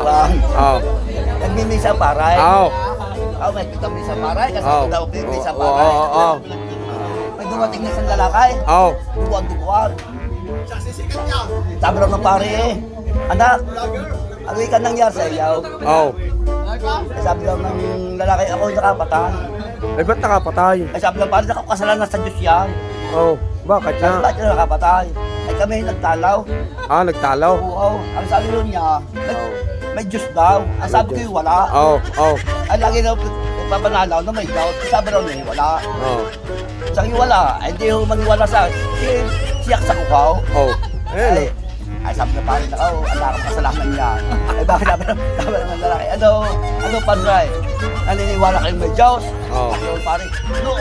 Juan. Oh. Nagmimisa paray. Oh. May kita misa paray kasi Oh. daw misa Oh, paray. oh, oh. May dumating na isang lalakay. Oh. Dubuan-dubuan. Sabi raw ng pare eh, anak, ano ka nangyari sa iyaw? Oh. Sabi daw ng lalaki, ako yung nakapatay. Eh, ba't nakapatay? Sabi ng pare, nakakasalanan sa Diyos yan. Oh. Bakit Sabi na? ba't yung nakapatay? Ay kami nagtalaw. Ah, nagtalaw? Oo, ang sabi nun niya, may Diyos daw. Ang sabi ko yung wala. Oh. Oh. Ay lagi daw papanalaw na may Diyos. Sabi raw niya, wala. Oh. Sabi ko wala, ay hindi ho maniwala sa siyak sa kukaw. Oh. Eh, Ay sabi na pare na, ang nakang kasalanan niya. Ay bakit sabi ng lalaki, ano panray? Naniniwala kayong may Diyos? Oh. Ay pare, no.